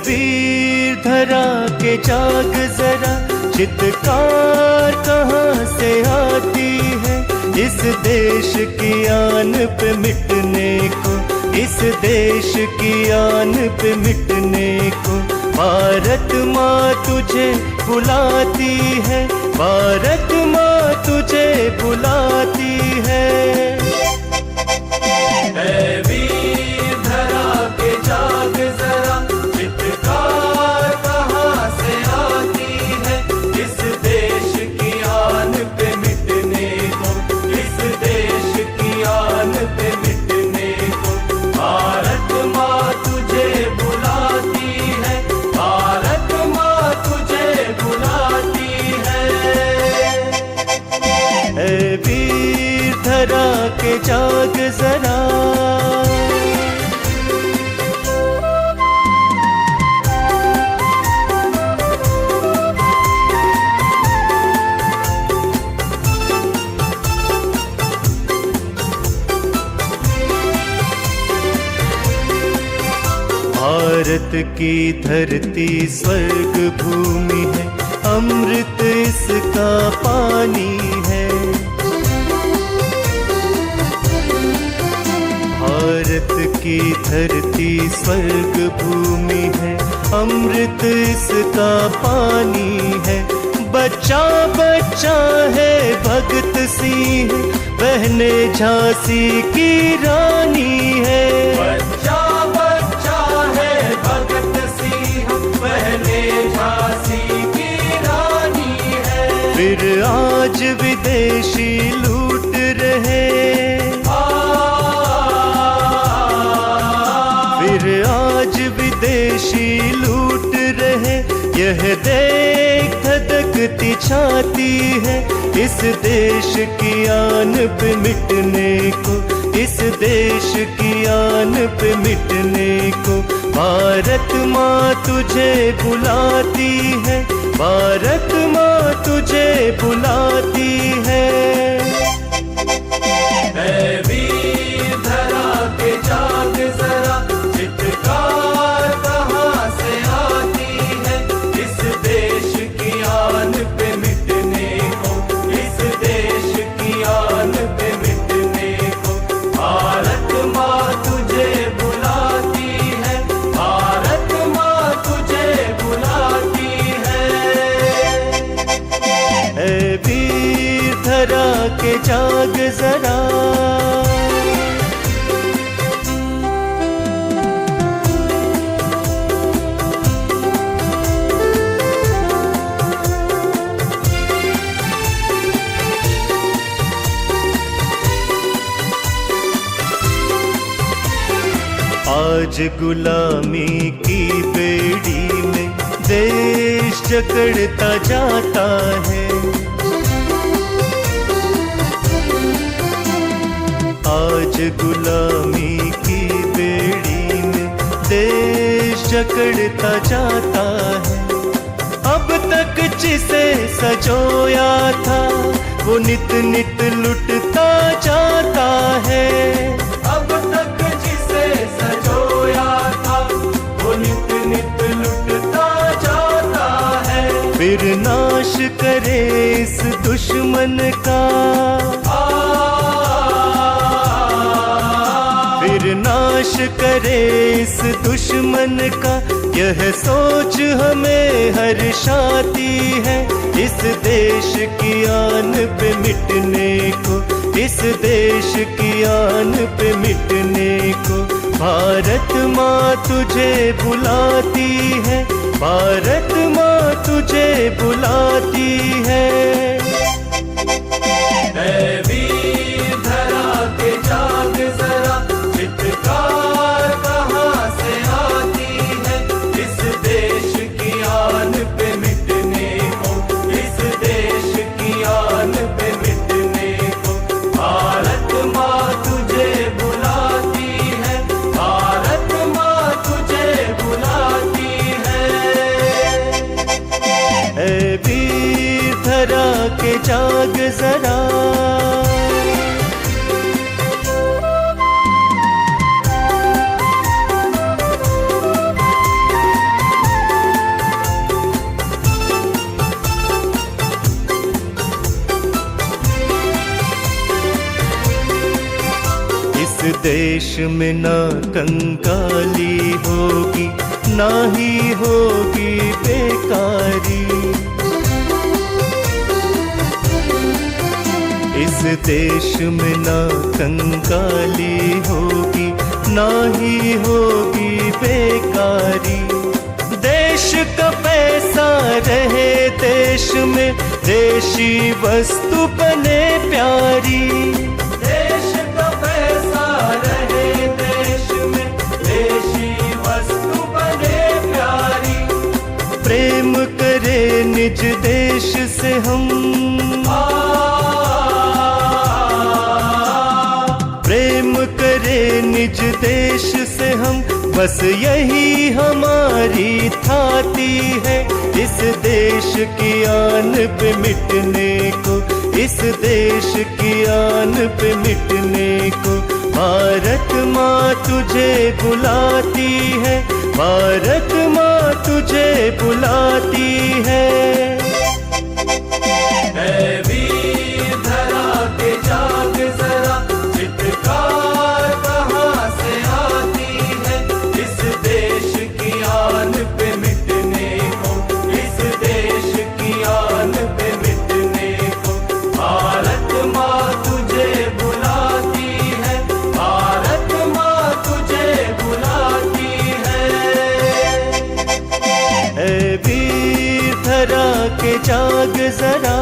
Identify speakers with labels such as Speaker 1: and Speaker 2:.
Speaker 1: वीर धरा के जाग जरा, चित्कार कहाँ से आती है इस देश की आन पे मिटने को, इस देश की आन पे मिटने को। भारत माँ तुझे बुलाती है, भारत माँ तुझे बुलाती है। वीर धरा के जाग जरा, चित्कार कहाँ से आती है इस देश की आन पे मिटने को, इस देश की आन पे मिटने को। भारत माँ तुझे बुलाती है, भारत माँ तुझे बुलाती है। वीर धरा के जाग जरा। भारत की धरती स्वर्ग भूमि है, अमृत इसका पानी है। भारत की धरती स्वर्ग भूमि है, अमृत इसका पानी है। बच्चा बच्चा है भगत सिंह, बहने झांसी की रानी है। बच्चा बच्चा है भगत सिंह, बहने झांसी की रानी है। फिर आज विदेशी लूट रहे, फिर आज विदेशी लूट रहे। यह देख धधकती छाती है इस देश की आन पे मिटने को, इस देश की आन पे मिटने को। भारत माँ तुझे बुलाती है, भारत माँ तुझे बुलाती है। वीर धरा के जाग जरा, चित्कार कहाँ से आती है इस देश की आन पे मिटने को, इस देश की आन पे मिटने को। भारत माँ तुझे बुलाती है, भारत माँ तुझे बुलाती है। वीर धरा के जाग जरा। आज गुलामी की बेड़ी में देश जकड़ता जाता है। आज गुलामी की बेड़ी में देश जकड़ता जाता है। अब तक जिसे सजोया था वो नित नित लुटता जाता है। अब तक जिसे सजोया था वो नित नित लुटता जाता है। फिर नाश करे इस दुश्मन का, फिर नाश करे इस दुश्मन का। यह सोच हमें हर्षाती है इस देश की आन पे मिटने को, इस देश की आन पे मिटने को। भारत माँ तुझे बुलाती है, भारत माँ तुझे बुलाती है। वीर धरा के जाग जरा, चित्कार कहाँ से आती है इस देश की आन पे मिटने को, इस देश की आन पे मिटने को। भारत माँ तुझे बुलाती है, भारत माँ तुझे बुलाती है। वीर धरा के जाग जरा। देश में ना कंकाली होगी, ना ही होगी बेकारी। इस देश में ना कंकाली होगी, ना ही होगी बेकारी। देश का पैसा रहे देश में, देशी वस्तु बने प्यारी। देश का पैसा रहे देश में, देशी वस्तु बने प्यारी। प्रेम करे निज देश से हम, प्रेम करे निज देश से हम, बस यही हमारी थाती है। इस देश की आन पे मिटने को, इस देश की आन पे मिटने को, भारत माँ तुझे बुलाती है, भारत माँ तुझे बुलाती है। वीर धरा के जाग जरा, चित्कार कहाँ से आती है। इस देश की आन पे मिटने को, इस देश की आन पे मिटने को, भारत माँ तुझे बुलाती है, भारत माँ तुझे बुलाती है। वीर धरा के जाग जरा,